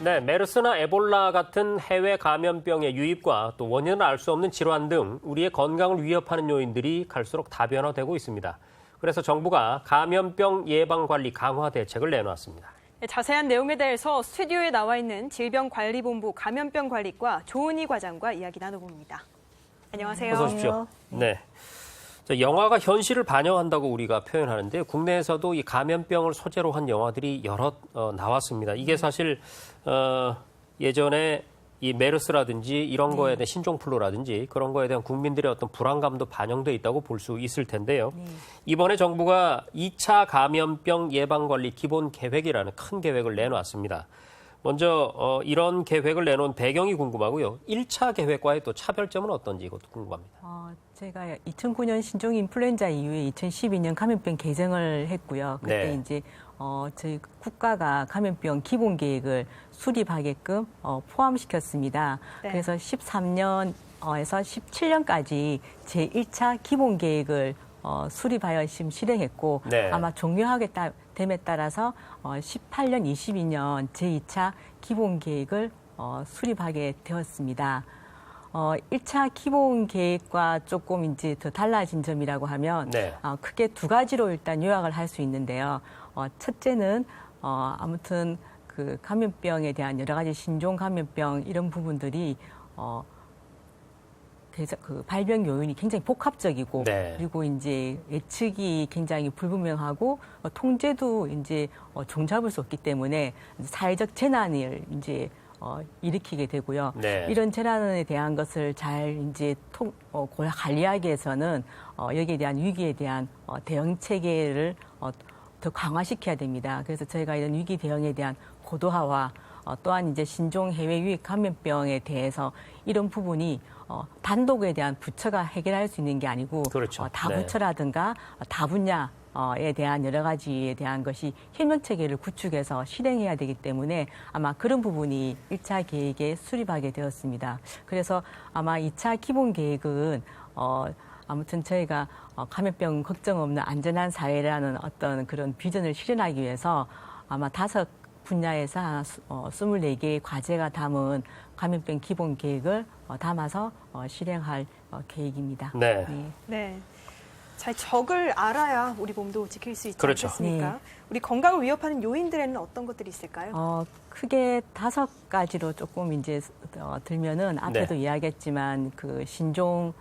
네, 메르스나 에볼라 같은 해외 감염병의 유입과 또 원인을 알 수 없는 질환 등 우리의 건강을 위협하는 요인들이 갈수록 다변화되고 있습니다. 그래서 정부가 감염병 예방관리 강화 대책을 내놓았습니다. 네, 자세한 내용에 대해서 스튜디오에 나와 있는 질병관리본부 감염병관리과 조은희 과장과 이야기 나눠봅니다. 안녕하세요. 어서 오십시오. 네. 영화가 현실을 반영한다고 우리가 표현하는데 국내에서도 이 감염병을 소재로 한 영화들이 여러 나왔습니다. 이게 사실 예전에 이 메르스라든지 이런 거에 대한 신종플루라든지 그런 거에 대한 국민들의 어떤 불안감도 반영돼 있다고 볼 수 있을 텐데요. 이번에 정부가 2차 감염병 예방관리 기본 계획이라는 큰 계획을 내놨습니다. 먼저 이런 계획을 내놓은 배경이 궁금하고요. 1차 계획과의 또 차별점은 어떤지 이것도 궁금합니다. 제가 2009년 신종 인플루엔자 이후에 2012년 감염병 개정을 했고요. 그때 네. 이제 저희 국가가 감염병 기본 계획을 수립하게끔 포함시켰습니다. 네. 그래서 그래서 13년에서 17년까지 제1차 기본 계획을 수립하여 지금 실행했고 네. 아마 종료하게 됨에 따라서 18년, 22년 제2차 기본 계획을 수립하게 되었습니다. 1차 기본 계획과 조금 이제 더 달라진 점이라고 하면 네. 크게 두 가지로 일단 요약을 할 수 있는데요. 첫째는 아무튼 그 감염병에 대한 여러 가지 신종 감염병 이런 부분들이 그 발병 요인이 굉장히 복합적이고 네. 그리고 이제 예측이 굉장히 불분명하고 통제도 이제 종잡을 수 없기 때문에 사회적 재난을 이제 일으키게 되고요. 네. 이런 재난에 대한 것을 잘 이제 관리하기 위해서는 여기에 대한 위기에 대한 대응 체계를 더 강화시켜야 됩니다. 그래서 저희가 이런 위기 대응에 대한 고도화와 또한 이제 신종 해외 유입 감염병에 대해서 이런 부분이 단독에 대한 부처가 해결할 수 있는 게 아니고 그렇죠. 다부처라든가 다분야에 대한 여러 가지에 대한 것이 협력 체계를 구축해서 실행해야 되기 때문에 아마 그런 부분이 1차 계획에 수립하게 되었습니다. 그래서 아마 2차 기본 계획은 아무튼 저희가 감염병 걱정 없는 안전한 사회라는 어떤 그런 비전을 실현하기 위해서 아마 5 분야에서 한 24개의 과제가 담은 감염병 기본 계획을 담아서 실행할 계획입니다. 네. 네. 잘 적을 알아야 우리 몸도 지킬 수 있지 그렇죠. 않겠습니까? 네. 우리 건강을 위협하는 요인들에는 어떤 것들이 있을까요? 크게 5가지로 조금 이제 들면은 앞에도 네. 이야기했지만 그 신종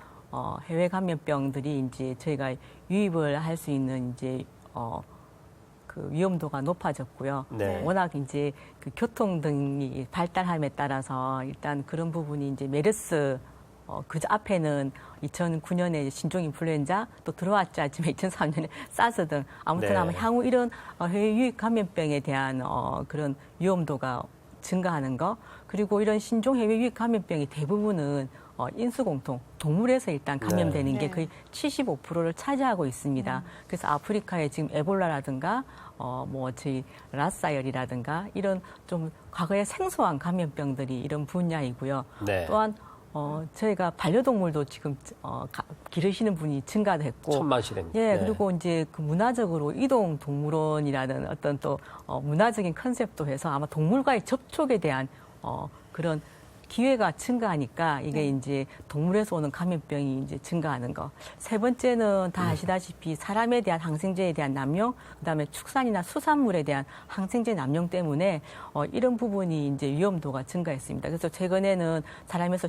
해외 감염병들이 이제 저희가 유입을 할 수 있는 이제 그 위험도가 높아졌고요. 네. 워낙 이제 그 교통 등이 발달함에 따라서 일단 그런 부분이 이제 메르스 그 앞에는 2009년에 신종 인플루엔자 또 들어왔지 않지만 2003년에 사스 등 아무튼 네. 아마 향후 이런 해외 유입 감염병에 대한 그런 위험도가 증가하는 거 그리고 이런 신종 해외 유입 감염병의 대부분은 인수공통, 동물에서 일단 감염되는 네. 게 거의 75%를 차지하고 있습니다. 그래서 아프리카에 지금 에볼라라든가 저희 라사열이라든가 이런 좀 과거에 생소한 감염병들이 이런 분야이고요. 네. 또한 저희가 반려동물도 지금 기르시는 분이 증가됐고, 천만시대입니다. 예, 네. 그리고 이제 그 문화적으로 이동 동물원이라는 어떤 또 문화적인 컨셉도 해서 아마 동물과의 접촉에 대한 그런 기회가 증가하니까 이게 이제 동물에서 오는 감염병이 이제 증가하는 거. 세 번째는 다 아시다시피 사람에 대한 항생제에 대한 남용, 그다음에 축산이나 수산물에 대한 항생제 남용 때문에 이런 부분이 이제 위험도가 증가했습니다. 그래서 최근에는 사람에서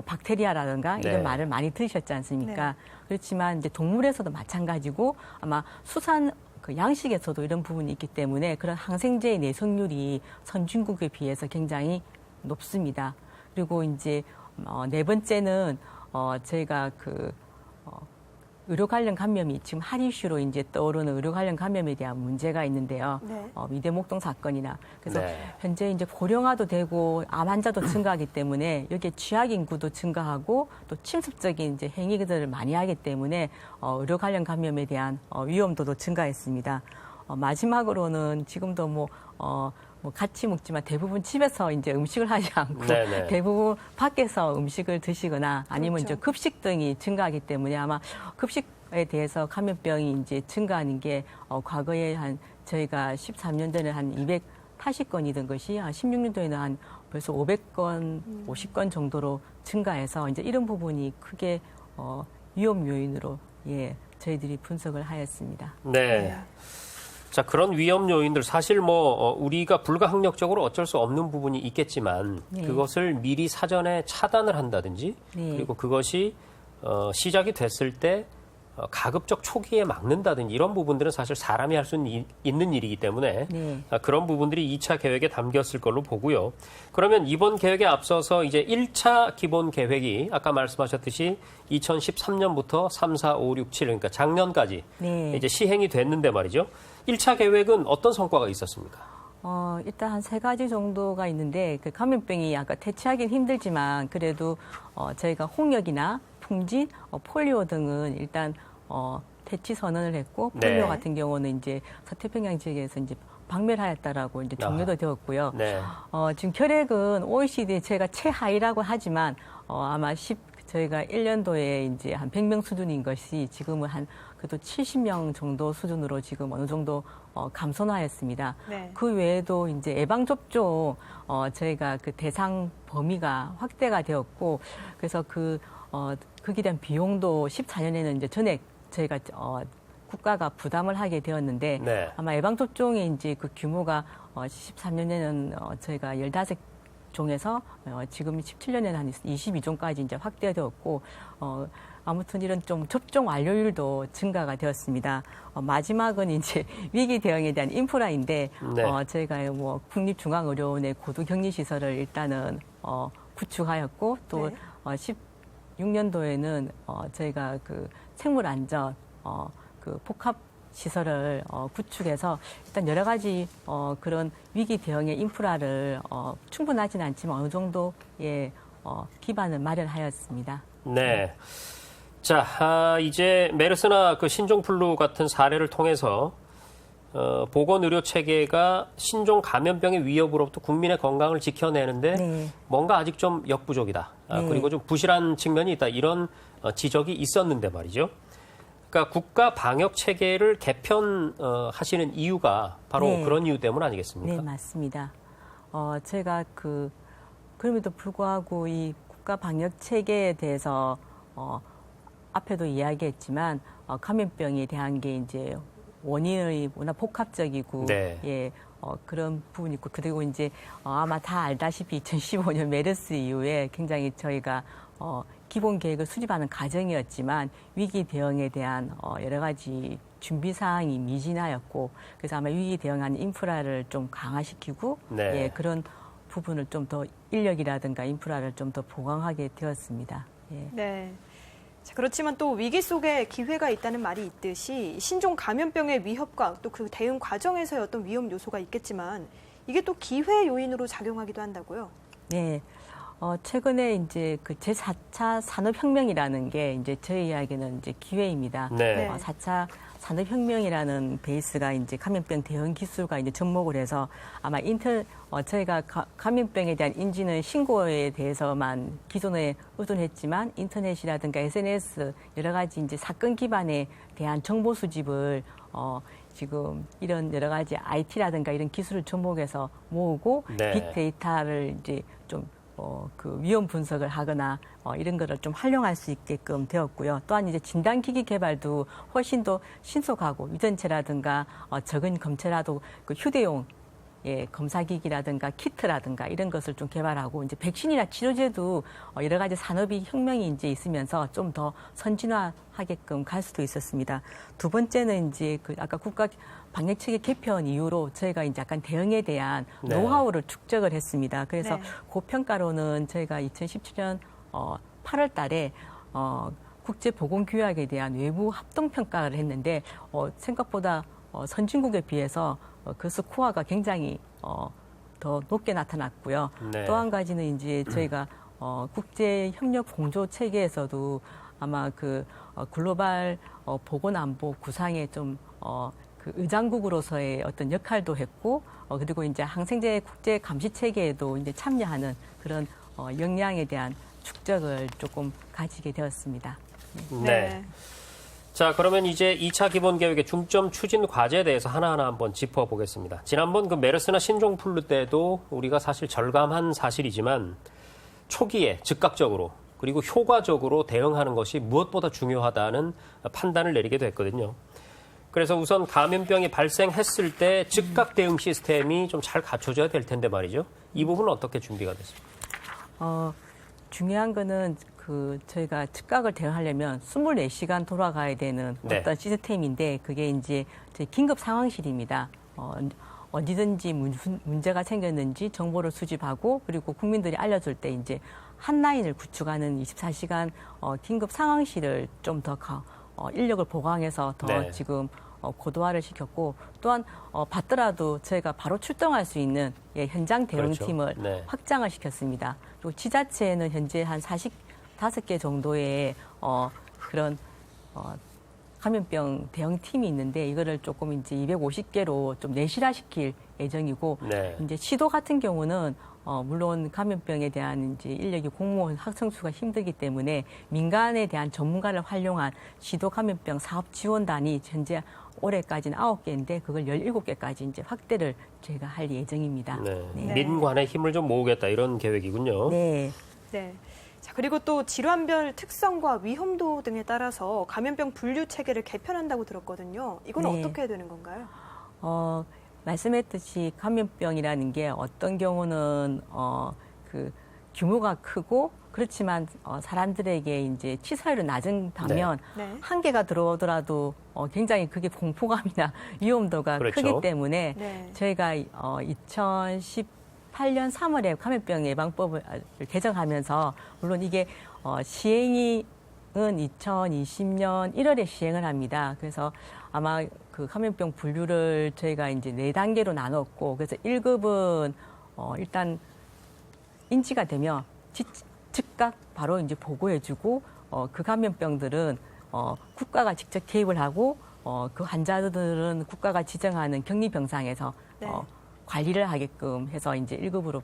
박테리아라든가 이런 네. 말을 많이 들으셨지 않습니까? 네. 그렇지만 이제 동물에서도 마찬가지고 아마 수산 그 양식에서도 이런 부분이 있기 때문에 그런 항생제의 내성률이 선진국에 비해서 굉장히 높습니다. 그리고 이제 네 번째는 저희가 그 의료 관련 감염이 지금 한 이슈로 이제 떠오르는 의료 관련 감염에 대한 문제가 있는데요. 네. 미대목동 사건이나 그래서 네. 현재 이제 고령화도 되고 암 환자도 증가하기 때문에 여기에 취약 인구도 증가하고 또 침습적인 이제 행위들을 많이 하기 때문에 의료 관련 감염에 대한 위험도도 증가했습니다. 마지막으로는 지금도 같이 먹지만 대부분 집에서 이제 음식을 하지 않고 네네. 대부분 밖에서 음식을 드시거나 아니면 그렇죠. 이제 급식 등이 증가하기 때문에 아마 급식에 대해서 감염병이 이제 증가하는 게 과거에 저희가 13년 전에 한 80건이던 것이 한 16년도에는 한 벌써 500건, 50건 정도로 증가해서 이제 이런 부분이 크게 위험 요인으로 저희들이 분석을 하였습니다. 네. 자, 그런 위험 요인들 사실 우리가 불가항력적으로 어쩔 수 없는 부분이 있겠지만 네. 그것을 미리 사전에 차단을 한다든지 네. 그리고 그것이 시작이 됐을 때 가급적 초기에 막는다든지 이런 부분들은 사실 사람이 할 수 있는 일이기 때문에 네. 그런 부분들이 2차 계획에 담겼을 걸로 보고요. 그러면 이번 계획에 앞서서 이제 1차 기본 계획이 아까 말씀하셨듯이 2013년부터 3, 4, 5, 6, 7 그러니까 작년까지 네. 이제 시행이 됐는데 말이죠. 1차 계획은 어떤 성과가 있었습니까? 일단 한 3가지 정도가 있는데 그 감염병이 아까 퇴치하기는 힘들지만 그래도 저희가 홍역이나 풍진, 폴리오 등은 일단 퇴치 선언을 했고 폴리오 네. 같은 경우는 이제 서태평양 지역에서 이제 박멸하였다라고 이제 종료도 되었고요. 네. 지금 결핵은 OECD 제가 최하위라고 하지만 아마 저희가 1년도에 이제 한 100명 수준인 것이 지금은 한 그래도 70명 정도 수준으로 지금 어느 정도 감소하였습니다. 네. 그 외에도 이제 예방접종 저희가 그 대상 범위가 확대가 되었고 그래서 거기에 대한 비용도 14년에는 이제 전액 저희가 국가가 부담을 하게 되었는데 네. 아마 예방접종의 이제 그 규모가 13년에는 저희가 15종에서 지금 17년에는 한 22종까지 이제 확대되었고 아무튼 이런 좀 접종 완료율도 증가가 되었습니다. 마지막은 이제 위기 대응에 대한 인프라인데 네. 저희가 국립중앙의료원의 고도격리시설을 일단은 구축하였고 또 네. 16년도에는 저희가 그 생물안전 그 복합 시설을 구축해서 일단 여러 가지 그런 위기 대응의 인프라를 충분하진 않지만 어느 정도의 기반을 마련하였습니다. 네. 자, 이제 메르스나 그 신종플루 같은 사례를 통해서 보건의료 체계가 신종 감염병의 위협으로부터 국민의 건강을 지켜내는데 네. 뭔가 아직 좀 역부족이다. 네. 그리고 좀 부실한 측면이 있다. 이런 지적이 있었는데 말이죠. 그러니까 국가 방역 체계를 개편하시는 이유가 바로 네. 그런 이유 때문 아니겠습니까? 네, 맞습니다. 제가 그럼에도 불구하고 이 국가 방역 체계에 대해서 앞에도 이야기했지만 감염병에 대한 게 이제 원인이 워낙 복합적이고 네. 그런 부분이 있고 그리고 이제 아마 다 알다시피 2015년 메르스 이후에 굉장히 저희가 기본 계획을 수립하는 과정이었지만 위기 대응에 대한 여러 가지 준비 사항이 미진하였고 그래서 아마 위기 대응하는 인프라를 좀 강화시키고 네. 그런 부분을 좀 더 인력이라든가 인프라를 좀 더 보강하게 되었습니다. 네. 자, 그렇지만 또 위기 속에 기회가 있다는 말이 있듯이 신종 감염병의 위협과 또 그 대응 과정에서의 어떤 위험 요소가 있겠지만 이게 또 기회 요인으로 작용하기도 한다고요? 네. 최근에 이제 그 제4차 산업혁명이라는 게 이제 저희 이야기는 이제 기회입니다. 네. 4차 산업혁명이라는 베이스가 이제 감염병 대응 기술과 이제 접목을 해서 아마 저희가 감염병에 대한 인지는 신고에 대해서만 기존에 의존했지만 인터넷이라든가 SNS 여러 가지 이제 사건 기반에 대한 정보 수집을 지금 이런 여러 가지 IT라든가 이런 기술을 접목해서 모으고 네. 빅데이터를 이제 좀 그 위험 분석을 하거나 이런 거를 좀 활용할 수 있게끔 되었고요. 또한 이제 진단기기 개발도 훨씬 더 신속하고 유전체라든가 적은 검체라도 그 휴대용 검사기기라든가 키트라든가 이런 것을 좀 개발하고 이제 백신이나 치료제도 여러 가지 산업이 혁명이 이제 있으면서 좀 더 선진화하게끔 갈 수도 있었습니다. 두 번째는 이제 그 아까 국가 방역 체계 개편 이후로 저희가 이제 약간 대응에 대한 네. 노하우를 축적을 했습니다. 그래서 네. 그 평가로는 저희가 2017년 8월 달에 국제보건규약에 대한 외부 합동평가를 했는데 생각보다 선진국에 비해서 그 스코어가 굉장히 더 높게 나타났고요. 네. 또 한 가지는 이제 저희가 국제협력 공조 체계에서도 아마 그 글로벌 보건안보 구상에 좀 그 의장국으로서의 어떤 역할도 했고 그리고 이제 항생제 국제 감시 체계에도 이제 참여하는 그런 역량에 대한 축적을 조금 가지게 되었습니다. 네. 자, 그러면 이제 2차 기본계획의 중점 추진 과제에 대해서 하나하나 한번 짚어보겠습니다. 지난번 그 메르스나 신종플루 때도 우리가 사실 절감한 사실이지만 초기에 즉각적으로 그리고 효과적으로 대응하는 것이 무엇보다 중요하다는 판단을 내리게 됐거든요. 그래서 우선 감염병이 발생했을 때 즉각 대응 시스템이 좀 잘 갖춰져야 될 텐데 말이죠. 이 부분은 어떻게 준비가 됐습니까? 중요한 거는 저희가 즉각을 대응하려면 24시간 돌아가야 되는 네. 어떤 시스템인데 그게 이제 저희 긴급 상황실입니다. 어디든지 문제가 생겼는지 정보를 수집하고 그리고 국민들이 알려줄 때 이제 한 라인을 구축하는 24시간 긴급 상황실을 좀 더 인력을 보강해서 더 네. 지금 고도화를 시켰고 또한 받더라도 저희가 바로 출동할 수 있는 현장 대응팀을 그렇죠. 네. 확장을 시켰습니다. 그리고 지자체에는 현재 한 45개 정도의 그런 감염병 대응팀이 있는데 이거를 조금 이제 250개로 좀 내실화시킬 예정이고 네. 이제 시도 같은 경우는 물론 감염병에 대한 이제 인력이 공무원 학생 수가 힘들기 때문에 민간에 대한 전문가를 활용한 시도 감염병 사업 지원단이 현재 올해까지는 9개인데 그걸 17개까지 이제 확대를 저희가 할 예정입니다. 네. 네. 민관의 힘을 좀 모으겠다 이런 계획이군요. 네. 네. 자, 그리고 또 질환별 특성과 위험도 등에 따라서 감염병 분류 체계를 개편한다고 들었거든요. 이건 네. 어떻게 해야 되는 건가요? 말씀했듯이 감염병이라는 게 어떤 경우는 그 규모가 크고 그렇지만 사람들에게 이제 치사율이 낮은 반면 네. 네. 한 개가 들어오더라도 굉장히 그게 공포감이나 위험도가 그렇죠. 크기 때문에 네. 저희가 2018년 3월에 감염병 예방법을 개정하면서 물론 이게 시행은 2020년 1월에 시행을 합니다. 그래서 아마 그 감염병 분류를 저희가 이제 4단계로 나눴고 그래서 1급은 일단 인지가 되면 즉각 바로 이제 보고해주고 그 감염병들은 국가가 직접 개입을 하고 그 환자들은 국가가 지정하는 격리병상에서 네. 관리를 하게끔 해서 이제 1급으로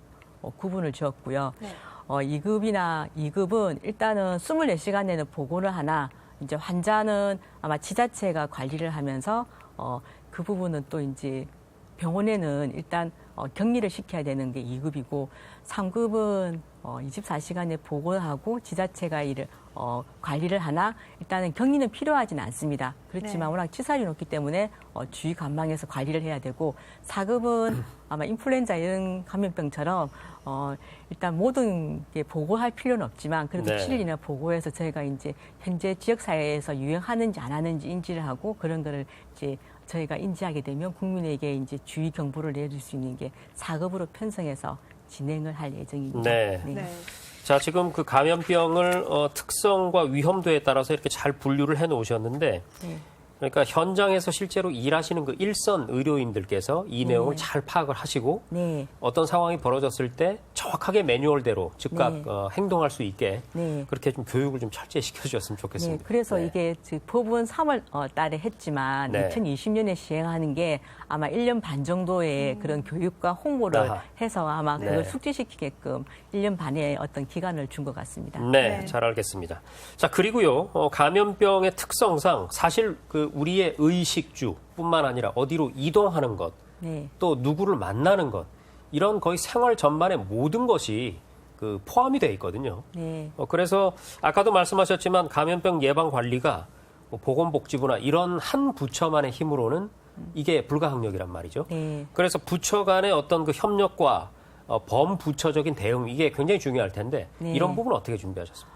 구분을 지었고요. 네. 2급은 일단은 24시간 내는 보고를 하나 이제 환자는 아마 지자체가 관리를 하면서 그 부분은 또 이제 병원에는 일단 격리를 시켜야 되는 게 2급이고 3급은 24시간에 보고하고 지자체가 이를 관리를 하나 일단은 격리는 필요하지는 않습니다. 그렇지만 네. 워낙 치사율이 높기 때문에 주의 관망해서 관리를 해야 되고 4급은 아마 인플루엔자 이런 감염병처럼 일단 모든 게 보고할 필요는 없지만 그래도 네. 7일이나 보고해서 저희가 이제 현재 지역사회에서 유행하는지 안 하는지 인지를 하고 그런 거를 이제 저희가 인지하게 되면 국민에게 이제 주의 경보를 내릴 수 있는 게 4급으로 편성해서 진행을 할 예정입니다. 네. 네. 자, 지금 그 감염병을 특성과 위험도에 따라서 이렇게 잘 분류를 해 놓으셨는데 네. 그러니까 현장에서 실제로 일하시는 그 일선 의료인들께서 이 내용을 잘 파악을 하시고 네. 어떤 상황이 벌어졌을 때 정확하게 매뉴얼대로 즉각 네. 행동할 수 있게 네. 그렇게 좀 교육을 좀 철저히 시켜주셨으면 네, 좋겠습니다. 그래서 네. 이게 법은 3월 달에 했지만 네. 2020년에 시행하는 게 아마 1년 반 정도의 그런 교육과 홍보를 아하. 해서 아마 네. 그걸 숙지시키게끔 1년 반의 어떤 기간을 준 것 같습니다. 네, 네. 잘 알겠습니다. 자, 그리고요, 감염병의 특성상 사실 그 우리의 의식주뿐만 아니라 어디로 이동하는 것, 네. 또 누구를 만나는 것, 이런 거의 생활 전반의 모든 것이 그 포함이 되어 있거든요. 네. 그래서 아까도 말씀하셨지만 감염병 예방 관리가 보건복지부나 이런 한 부처만의 힘으로는 이게 불가항력이란 말이죠. 네. 그래서 부처 간의 어떤 그 협력과 범부처적인 대응 이게 굉장히 중요할 텐데 네. 이런 부분 어떻게 준비하셨습니까?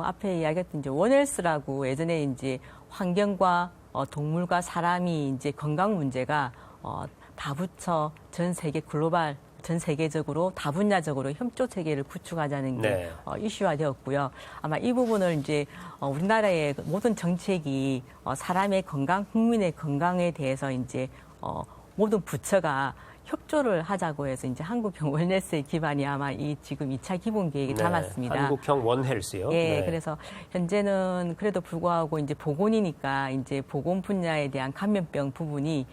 앞에 이야기했던 이제 원헬스라고 예전에 이제 환경과 동물과 사람이 이제 건강 문제가 다부처 전 세계 글로벌 전 세계적으로 다분야적으로 협조 체계를 구축하자는 게 네. 이슈화되었고요. 아마 이 부분을 이제 우리나라의 모든 정책이 사람의 건강, 국민의 건강에 대해서 이제 모든 부처가 협조를 하자고 해서 이제 한국형 웰네스의 기반이 아마 이 지금 2차 기본 계획에 네, 담았습니다. 한국형 원헬스요. 예, 네. 그래서 현재는 그래도 불구하고 이제 보건이니까 이제 보건 분야에 대한 감염병 부분이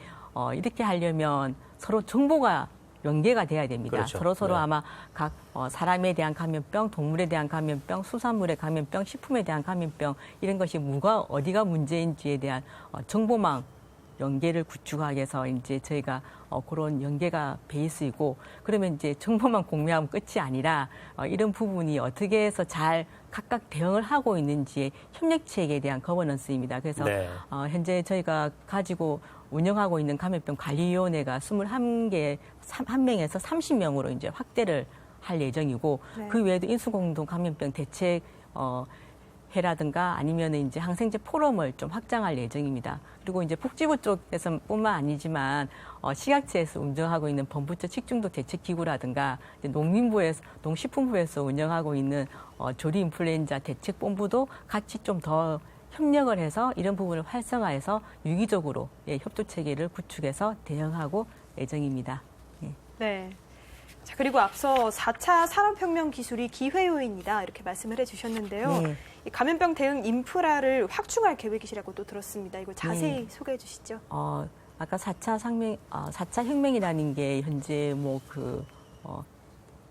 이렇게 하려면 서로 정보가 연계가 돼야 됩니다. 그렇죠. 서로 네. 아마 각 사람에 대한 감염병, 동물에 대한 감염병, 수산물의 감염병, 식품에 대한 감염병 이런 것이 어디가 문제인지에 대한 정보망 연계를 구축하기 위해서 이제 저희가 그런 연계가 베이스이고, 그러면 이제 정보만 공유하면 끝이 아니라 이런 부분이 어떻게 해서 잘 각각 대응을 하고 있는지의 협력 체계에 대한 거버넌스입니다. 그래서 네. 현재 저희가 가지고 운영하고 있는 감염병 관리위원회가 21개, 1명에서 30명으로 이제 확대를 할 예정이고, 네. 그 외에도 인수공동 감염병 대책 회라든가 아니면 이제 항생제 포럼을 좀 확장할 예정입니다. 그리고 이제 복지부 쪽에서뿐만 아니지만 식약처에서 운영하고 있는 범부처 식중독 대책 기구라든가 농식품부에서 운영하고 있는 조리 인플루엔자 대책 본부도 같이 좀 더 협력을 해서 이런 부분을 활성화해서 유기적으로 협조 체계를 구축해서 대응하고 예정입니다. 네. 자, 그리고 앞서 4차 산업혁명 기술이 기회 요인이다 이렇게 말씀을 해주셨는데요. 네. 이 감염병 대응 인프라를 확충할 계획이시라고 또 들었습니다. 이거 자세히 소개해 주시죠. 아까 4차 혁명이라는 게 현재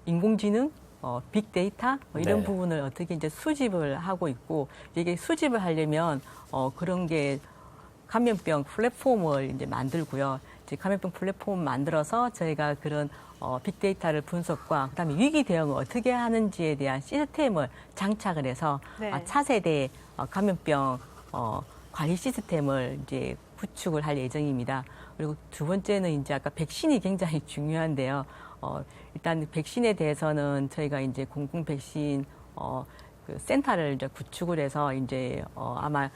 인공지능, 빅데이터 이런 네. 부분을 어떻게 이제 수집을 하고 있고, 이게 수집을 하려면 그런 게 감염병 플랫폼을 이제 만들고요. 이제 감염병 플랫폼 만들어서 저희가 그런 빅데이터를 분석과 그다음에 위기 대응을 어떻게 하는지에 대한 시스템을 장착을 해서 네. 차세대 감염병 관리 시스템을 이제 구축을 할 예정입니다. 그리고 두 번째는 이제 아까 백신이 굉장히 중요한데요. 일단 백신에 대해서는 저희가 이제 공공 백신 그 센터를 이제 구축을 해서 이제 아마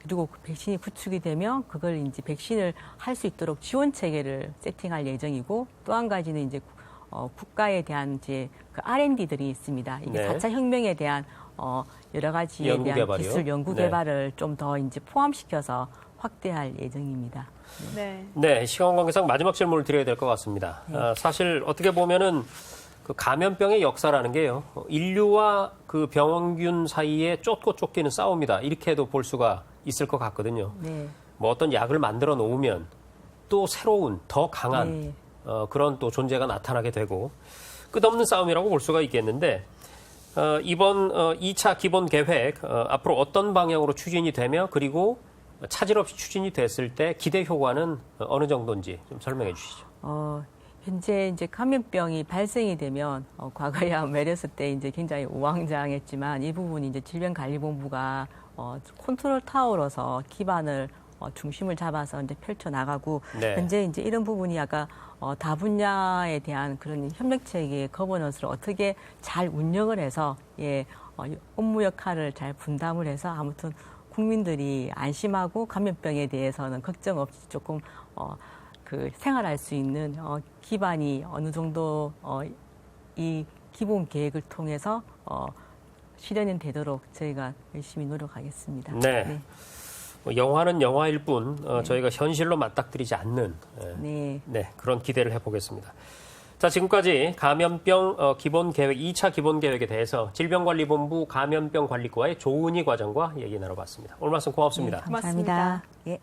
그리고 백신이 구축이 되면 그걸 이제 백신을 할 수 있도록 지원 체계를 세팅할 예정이고, 또 한 가지는 이제 국가에 대한 이제 그 R&D들이 있습니다. 이게 네. 4차 혁명에 대한 여러 가지에 연구 대한 개발이요? 기술 연구 네. 개발을 좀 더 이제 포함시켜서 확대할 예정입니다. 네. 네, 시간 관계상 마지막 질문을 드려야 될 것 같습니다. 사실 어떻게 보면은 그 감염병의 역사라는 게요, 인류와 그 병원균 사이에 쫓고 쫓기는 싸움이다, 이렇게도 볼 수가 있을 것 같거든요. 네. 뭐 어떤 약을 만들어 놓으면 또 새로운 더 강한 네. 그런 또 존재가 나타나게 되고 끝없는 싸움이라고 볼 수가 있겠는데, 이번 2차 기본 계획 앞으로 어떤 방향으로 추진이 되며, 그리고 차질 없이 추진이 됐을 때 기대 효과는 어느 정도인지 좀 설명해 주시죠. 현재 이제 감염병이 발생이 되면 과거에 메르스 때 이제 굉장히 우왕좌왕했지만, 이 부분이 이제 질병관리본부가 컨트롤 타워로서 기반을 중심을 잡아서 이제 펼쳐 나가고, 네. 현재 이제 이런 부분이 아까 다 분야에 대한 그런 협력 체계의 거버넌스를 어떻게 잘 운영을 해서 업무 역할을 잘 분담을 해서 아무튼 국민들이 안심하고 감염병에 대해서는 걱정 없이 조금 생활할 수 있는 기반이 어느 정도 이 기본 계획을 통해서 실현이 되도록 저희가 열심히 노력하겠습니다. 네. 영화는 영화일 뿐 저희가 현실로 맞닥뜨리지 않는 네. 그런 기대를 해보겠습니다. 자, 지금까지 감염병 기본 계획 2차 기본 계획에 대해서 질병관리본부 감염병관리과의 조은희 과장과 얘기 나눠봤습니다. 오늘 말씀 고맙습니다. 네, 감사합니다. 예.